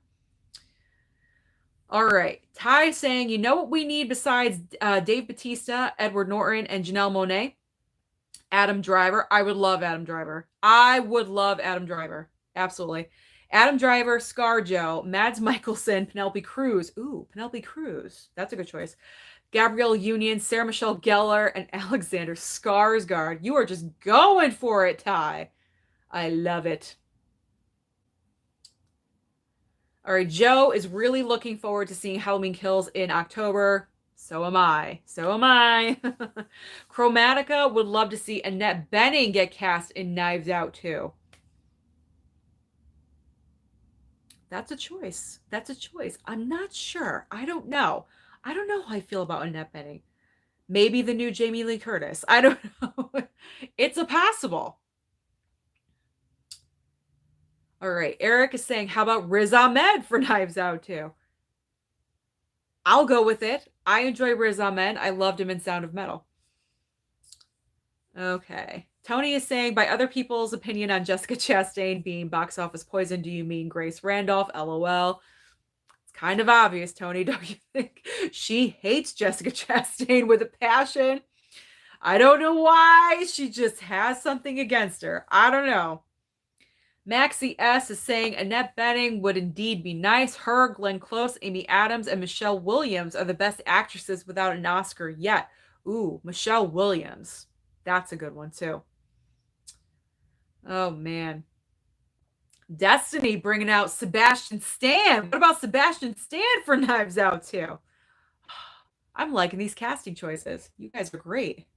All right. Ty saying, you know what we need besides Dave Bautista, Edward Norton, and Janelle Monáe? Adam Driver. I would love Adam Driver. I would love Adam Driver. Absolutely. Adam Driver, ScarJo, Mads Mikkelsen, Penelope Cruz. Ooh, Penelope Cruz. That's a good choice. Gabrielle Union, Sarah Michelle Gellar, and Alexander Skarsgård. You are just going for it, Ty. I love it. All right, Joe is really looking forward to seeing Halloween Kills in October. So am I. So am I. Chromatica would love to see Annette Bening get cast in Knives Out too. That's a choice. That's a choice. I'm not sure. I don't know. I don't know how I feel about Annette Bening. Maybe the new Jamie Lee Curtis. I don't know. It's a possible. All right. Eric is saying, how about Riz Ahmed for Knives Out too? I'll go with it. I enjoy Riz Ahmed. I loved him in Sound of Metal. Okay. Tony is saying, by other people's opinion on Jessica Chastain being box office poison, do you mean Grace Randolph? LOL. It's kind of obvious, Tony, don't you think? She hates Jessica Chastain with a passion. I don't know why. She just has something against her. I don't know. Maxie S is saying Annette Bening would indeed be nice. Her, Glenn Close, Amy Adams, and Michelle Williams are the best actresses without an Oscar yet. Ooh, Michelle Williams. That's a good one, too. Oh, man. Destiny bringing out Sebastian Stan. What about Sebastian Stan for Knives Out, too? I'm liking these casting choices. You guys are great.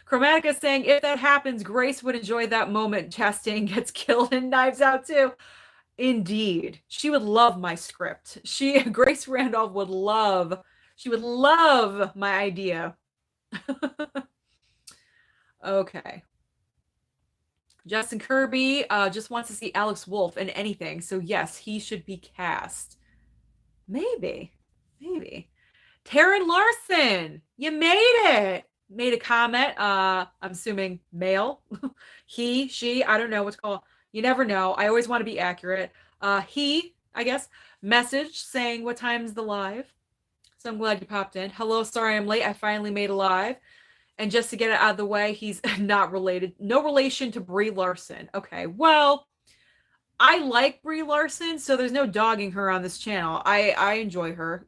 Chromatica saying, if that happens, Grace would enjoy that moment Chastain gets killed in Knives Out too. Indeed. She would love my script. Grace Randolph would love, she would love my idea. Okay. Justin Kirby just wants to see Alex Wolff in anything. So yes, he should be cast. Maybe. Taryn Larson, you made it. Made a comment. I'm assuming male. He, she, I don't know what's called. You never know. I always want to be accurate. He, I guess, message saying what time's the live. So I'm glad you popped in. Hello, sorry I'm late. I finally made a live. And just to get it out of the way, he's not related. No relation to Brie Larson. Okay, well, I like Brie Larson, so there's no dogging her on this channel. I enjoy her.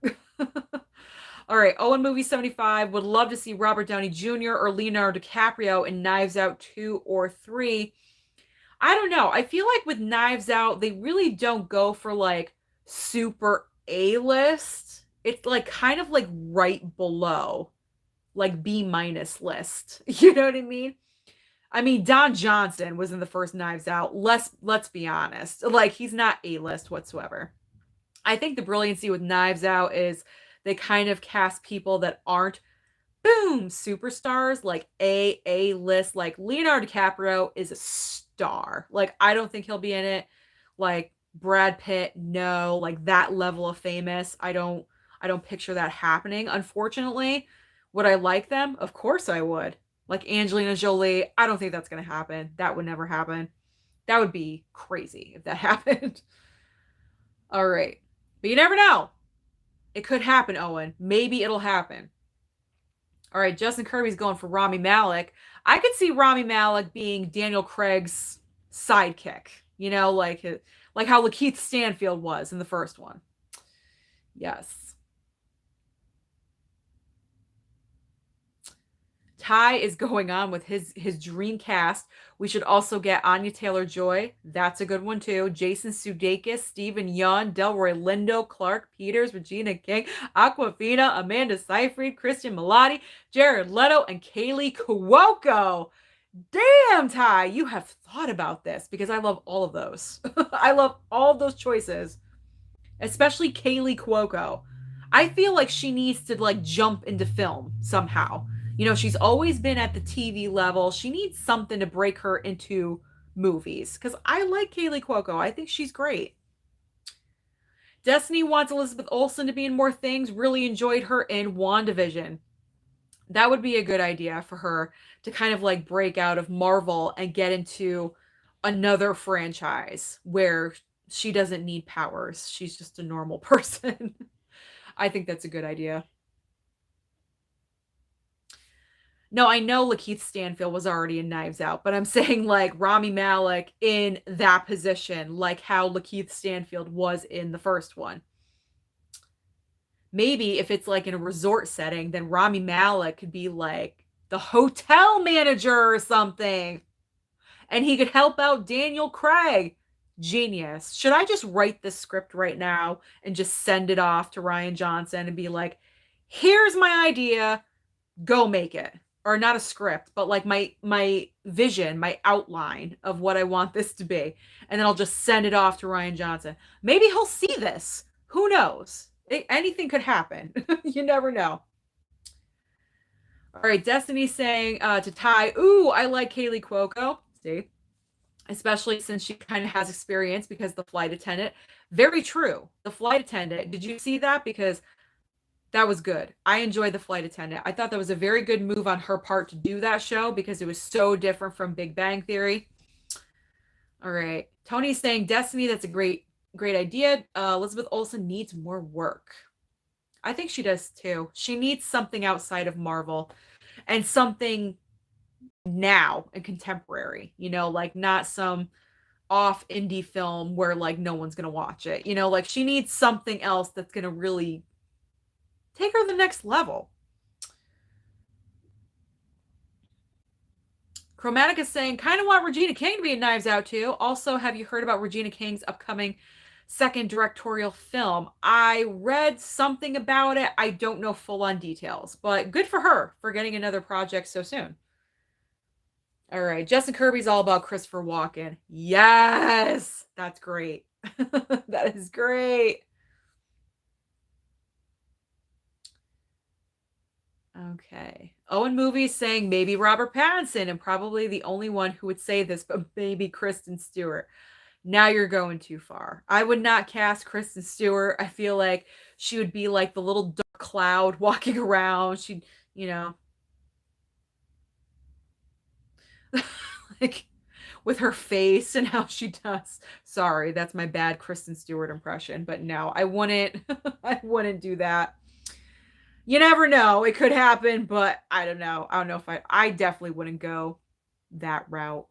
All right, Owen Movie 75 would love to see Robert Downey Jr. or Leonardo DiCaprio in Knives Out 2 or 3. I don't know. I feel like with Knives Out, they really don't go for like super A-list. It's like kind of like right below, like B minus list. You know what I mean? I mean, Don Johnson was in the first Knives Out. Let's be honest. Like he's not A-list whatsoever. I think the brilliancy with Knives Out is they kind of cast people that aren't boom superstars, like A list. Like Leonardo DiCaprio is a star. Like I don't think he'll be in it. Like Brad Pitt, no, like that level of famous. I don't picture that happening. Unfortunately, would I like them? Of course I would. Like Angelina Jolie, I don't think that's gonna happen. That would never happen. That would be crazy if that happened. All right. But you never know. It could happen, Owen. Maybe it'll happen. All right, Justin Kirby's going for Rami Malek. I could see Rami Malek being Daniel Craig's sidekick. You know, like how Lakeith Stanfield was in the first one. Yes. Ty is going on with his dream cast. We should also get Anya Taylor-Joy. That's a good one too. Jason Sudeikis, Stephen Yeun, Delroy Lindo, Clark Peters, Regina King, Aquafina, Amanda Seyfried, Christian Milioti, Jared Leto, and Kaylee Cuoco. Damn, Ty, you have thought about this because I love all of those. I love all of those choices, especially Kaylee Cuoco. I feel like she needs to like jump into film somehow. You know, she's always been at the TV level. She needs something to break her into movies because I like Kaylee Cuoco. I think she's great. Destiny wants Elizabeth Olsen to be in more things. Really enjoyed her in WandaVision. That would be a good idea for her to kind of like break out of Marvel and get into another franchise where she doesn't need powers. She's just a normal person. I think that's a good idea. No, I know Lakeith Stanfield was already in Knives Out, but I'm saying like Rami Malek in that position, like how Lakeith Stanfield was in the first one. Maybe if it's like in a resort setting, then Rami Malek could be like the hotel manager or something, and he could help out Daniel Craig. Genius. Should I just write this script right now and just send it off to Rian Johnson and be like, here's my idea, go make it? Or not a script, but like my vision, my outline of what I want this to be. And then I'll just send it off to Rian Johnson. Maybe he'll see this. Who knows? Anything could happen. You never know. All right, Destiny's saying to Ty, ooh, I like Kaylee Cuoco. See? Especially since she kind of has experience because the flight attendant. Very true. The flight attendant. Did you see that? Because that was good. I enjoyed the flight attendant. I thought that was a very good move on her part to do that show because it was so different from Big Bang Theory. All right. Tony's saying Destiny, that's a great idea. Elizabeth Olsen needs more work. I think she does too. She needs something outside of Marvel and something now and contemporary, you know, like not some off indie film where like no one's going to watch it. You know, like she needs something else that's going to really take her to the next level. Chromatic is saying, kind of want Regina King to be in Knives Out too. Also, have you heard about Regina King's upcoming second directorial film? I read something about it. I don't know full on details, but good for her for getting another project so soon. All right. Justin Kirby's all about Christopher Walken. Yes. That's great. That is great. Okay. Owen Movies saying maybe Robert Pattinson, and probably the only one who would say this, but maybe Kristen Stewart. Now you're going too far. I would not cast Kristen Stewart. I feel like she would be like the little dark cloud walking around. She'd, you know, like with her face and how she does. Sorry, that's my bad Kristen Stewart impression, but no, I wouldn't I wouldn't do that. You never know. It could happen, but I don't know. I don't know if I definitely wouldn't go that route.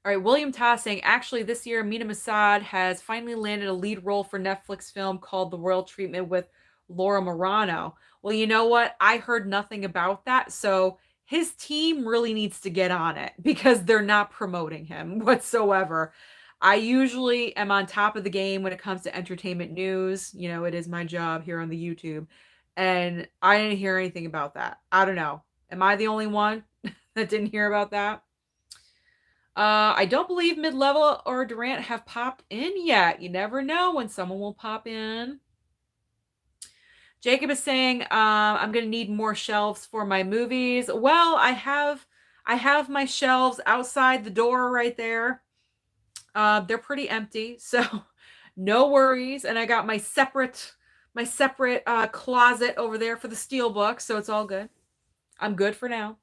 All right, William Toss saying, actually, this year, Mina Masad has finally landed a lead role for Netflix film called The Royal Treatment with Laura Marano. Well, you know what? I heard nothing about that, so his team really needs to get on it because they're not promoting him whatsoever. I usually am on top of the game when it comes to entertainment news. You know, it is my job here on the YouTube, and I didn't hear anything about that. I don't know. Am I the only one that didn't hear about that? I don't believe Mid-Level or Durant have popped in yet. You never know when someone will pop in. Jacob is saying, I'm going to need more shelves for my movies. Well, I have my shelves outside the door right there. They're pretty empty, so no worries. And I got my separate closet over there for the steelbook, so it's all good. I'm good for now.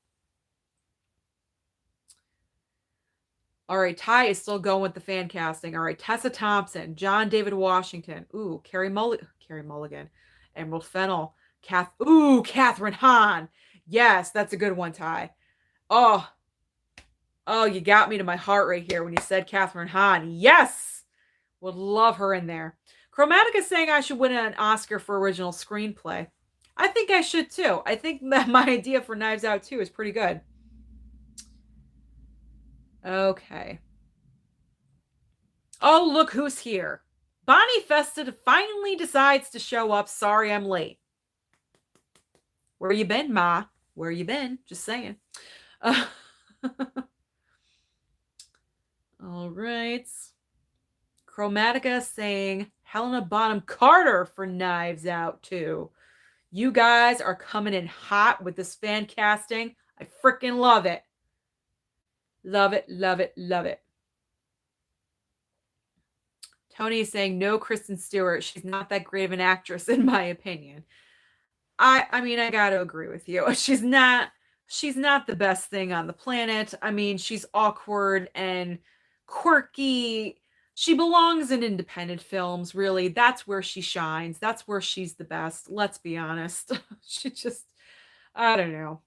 All right, Ty is still going with the fan casting. All right, Tessa Thompson, John David Washington. Ooh, Carrie Mulligan, Emerald Fennell, Catherine Hahn. Yes, that's a good one, Ty. Oh, you got me to my heart right here when you said Catherine Hahn. Yes, would love her in there. Chromatica saying I should win an Oscar for original screenplay. I think I should too. I think that my idea for Knives Out 2 is pretty good. Okay. Oh, look who's here. Bonnie Fested finally decides to show up. Sorry, I'm late. Where you been, Ma? Where you been? Just saying. All right. Chromatica saying Helena Bonham Carter for Knives Out 2. You guys are coming in hot with this fan casting. I freaking love it. Love it, love it, love it. Tony is saying no Kristen Stewart. She's not that great of an actress, in my opinion. I mean, I got to agree with you. She's not the best thing on the planet. I mean, she's awkward and quirky. She belongs in independent films, really. That's where she shines. That's where she's the best. Let's be honest. She just, I don't know.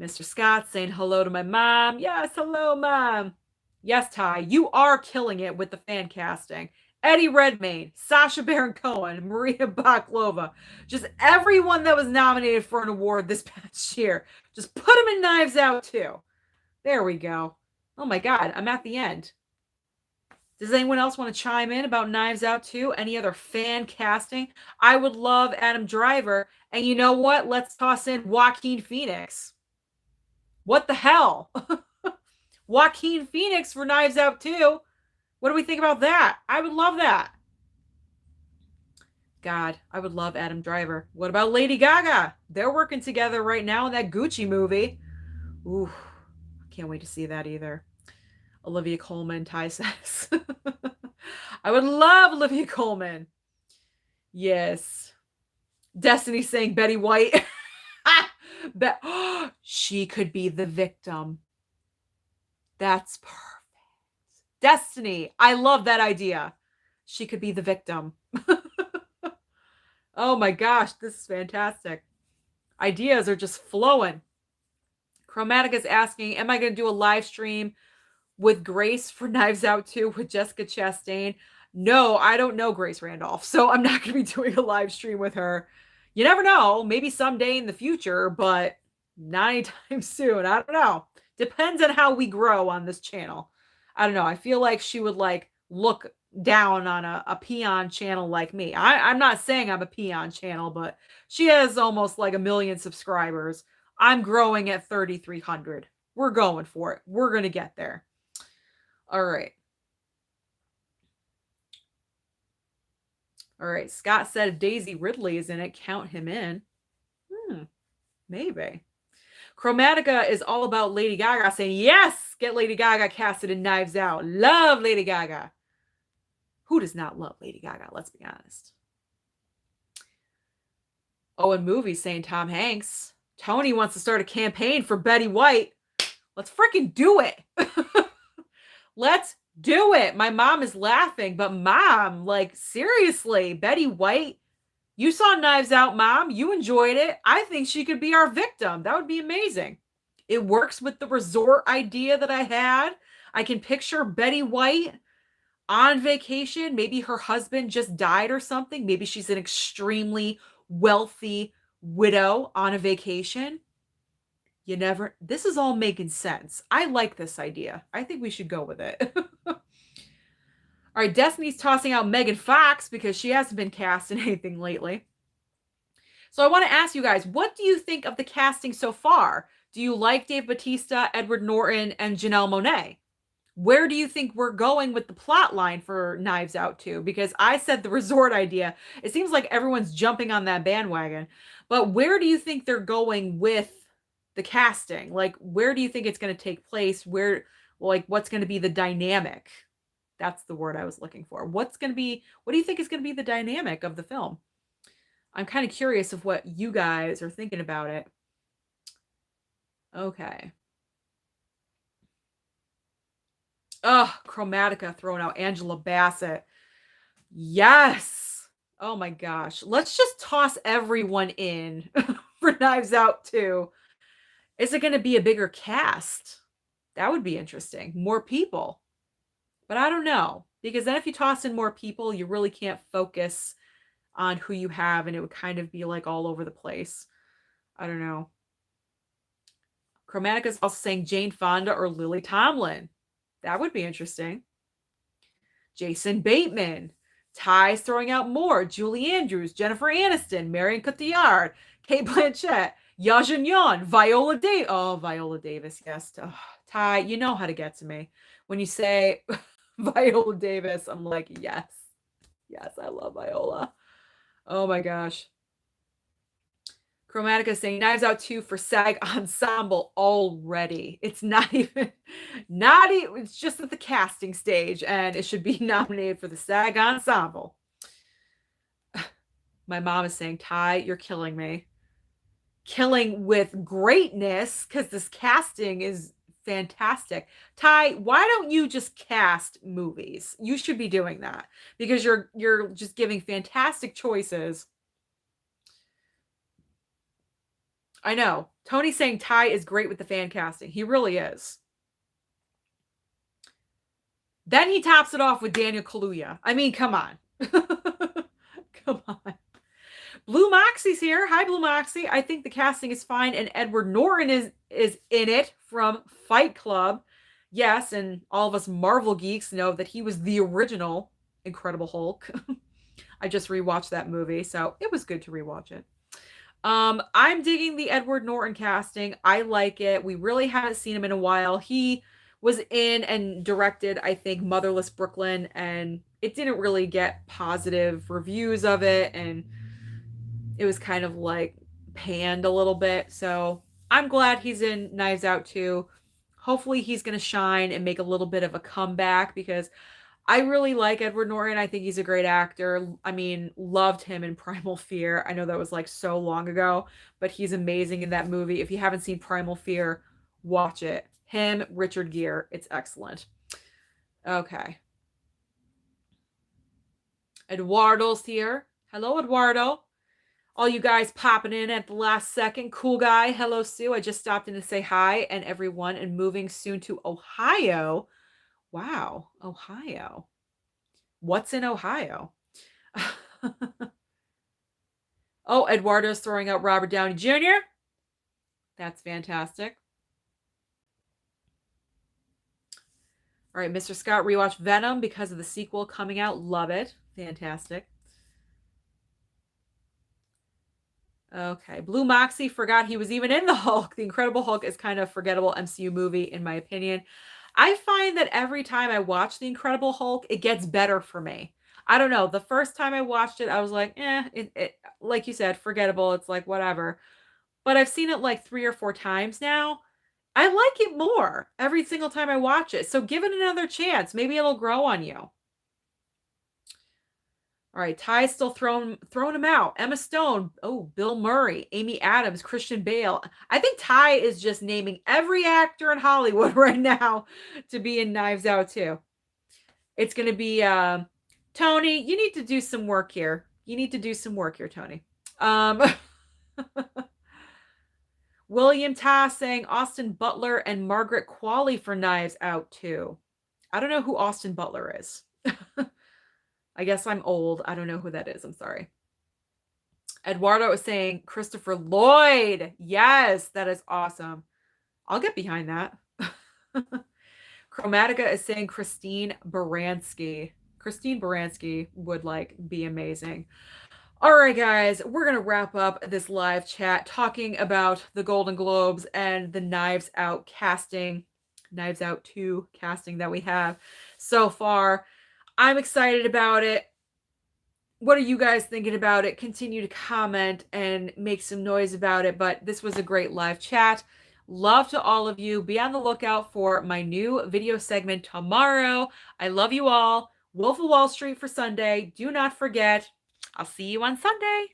Mr. Scott saying hello to my mom. Yes, hello, Mom. Yes, Ty, you are killing it with the fan casting. Eddie Redmayne, Sacha Baron Cohen, Maria Baklova, just everyone that was nominated for an award this past year. Just put them in Knives Out too. There we go. Oh my God, I'm at the end. Does anyone else want to chime in about Knives Out 2? Any other fan casting? I would love Adam Driver. And you know what? Let's toss in Joaquin Phoenix. What the hell? Joaquin Phoenix for Knives Out 2. What do we think about that? I would love that. God, I would love Adam Driver. What about Lady Gaga? They're working together right now in that Gucci movie. Ooh, can't wait to see that either. Olivia Colman, Ty says. I would love Olivia Colman. Yes. Destiny saying Betty White. She could be the victim. That's perfect. Destiny, I love that idea. She could be the victim. Oh my gosh, this is fantastic. Ideas are just flowing. Chromatic is asking, am I going to do a live stream with Grace for Knives Out 2 with Jessica Chastain? No, I don't know Grace Randolph, so I'm not going to be doing a live stream with her. You never know, maybe someday in the future, but not anytime soon. I don't know. Depends on how we grow on this channel. I don't know. I feel like she would like look down on a peon channel like me. I'm not saying I'm a peon channel, but she has almost like 1 million subscribers. I'm growing at 3,300. We're going for it. We're going to get there. All right. All right. Scott said Daisy Ridley is in it. Count him in. Maybe. Chromatica is all about Lady Gaga saying, yes, get Lady Gaga casted in Knives Out. Love Lady Gaga. Who does not love Lady Gaga? Let's be honest. Oh, and Movies saying Tom Hanks. Tony wants to start a campaign for Betty White. Let's freaking do it. Let's do it. My mom is laughing, but Mom, like, seriously, Betty White, you saw Knives Out, Mom. You enjoyed it. I think she could be our victim. That would be amazing. It works with the resort idea that I had. I can picture Betty White on vacation. Maybe her husband just died or something. Maybe she's an extremely wealthy widow on a vacation. This is all making sense. I like this idea. I think we should go with it. All right, Destiny's tossing out Megan Fox because she hasn't been cast in anything lately. So I want to ask you guys, what do you think of the casting so far? Do you like Dave Bautista, Edward Norton, and Janelle Monáe? Where do you think we're going with the plot line for Knives Out 2? Because I said the resort idea. It seems like everyone's jumping on that bandwagon. But where do you think they're going with the casting? Like, where do you think it's going to take place? What's going to be the dynamic? That's the word I was looking for. What do you think is going to be the dynamic of the film? I'm kind of curious of what you guys are thinking about it. Okay. Chromatica throwing out Angela Bassett. Yes. Oh my gosh. Let's just toss everyone in for Knives Out 2. Is it going to be a bigger cast? That would be interesting. More people. But I don't know. Because then if you toss in more people, you really can't focus on who you have, and it would kind of be like all over the place. I don't know. Chromatica's also saying Jane Fonda or Lily Tomlin. That would be interesting. Jason Bateman. Ty's throwing out more. Julie Andrews, Jennifer Aniston, Marion Cotillard, Kate Blanchett, Yajin Yon, Viola Davis. Oh, Viola Davis, yes. Oh, Ty, you know how to get to me. When you say Viola Davis, I'm like, yes. Yes, I love Viola. Oh my gosh. Chromatica saying Knives Out 2 for SAG Ensemble already. It's it's just at the casting stage, and it should be nominated for the SAG Ensemble. My mom is saying, Ty, you're killing me. Killing with greatness, because this casting is fantastic. Ty, why don't you just cast movies? You should be doing that, because you're just giving fantastic choices. I know. Tony's saying Ty is great with the fan casting. He really is. Then he tops it off with Daniel Kaluuya. I mean, come on. Come on. Blue Moxie's here. Hi, Blue Moxie. I think the casting is fine, and Edward Norton is in it from Fight Club. Yes, and all of us Marvel geeks know that he was the original Incredible Hulk. I just rewatched that movie, so it was good to rewatch it. I'm digging the Edward Norton casting. I like it. We really haven't seen him in a while. He was in and directed, I think, Motherless Brooklyn, and it didn't really get positive reviews of it, and it was kind of like panned a little bit. So I'm glad he's in Knives Out 2. Hopefully he's going to shine and make a little bit of a comeback, because I really like Edward Norton. I think he's a great actor. I mean, loved him in Primal Fear. I know that was like so long ago, but he's amazing in that movie. If you haven't seen Primal Fear, watch it. Him, Richard Gere. It's excellent. Okay. Eduardo's here. Hello, Eduardo. All you guys popping in at the last second. Cool guy. Hello, Sue. I just stopped in to say hi and everyone, and moving soon to Ohio. Wow, Ohio. What's in Ohio? Oh, Eduardo's throwing out Robert Downey Jr. That's fantastic. All right, Mr. Scott rewatched Venom because of the sequel coming out. Love it. Fantastic. Okay, Blue Moxie forgot he was even in the Hulk. The Incredible Hulk is kind of a forgettable MCU movie, in my opinion. I find that every time I watch The Incredible Hulk, it gets better for me. I don't know. The first time I watched it, I was like, like you said, forgettable. It's like, whatever. But I've seen it like 3 or 4 times now. I like it more every single time I watch it. So give it another chance. Maybe it'll grow on you. All right, Ty's still throwing him out. Emma Stone, Bill Murray, Amy Adams, Christian Bale. I think Ty is just naming every actor in Hollywood right now to be in Knives Out 2. It's going to be Tony. You need to do some work here. Tony. William Tass saying Austin Butler and Margaret Qualley for Knives Out too. I don't know who Austin Butler is. I guess I'm old. I don't know who that is. I'm sorry. Eduardo is saying Christopher Lloyd. Yes, that is awesome. I'll get behind that. Chromatica is saying Christine Baranski. Christine Baranski would be amazing. All right, guys, we're going to wrap up this live chat talking about the Golden Globes and the Knives Out casting, Knives Out 2 casting that we have so far. I'm excited about it. What are you guys thinking about it? Continue to comment and make some noise about it. But this was a great live chat. Love to all of you. Be on the lookout for my new video segment tomorrow. I love you all. Wolf of Wall Street for Sunday. Do not forget. I'll see you on Sunday.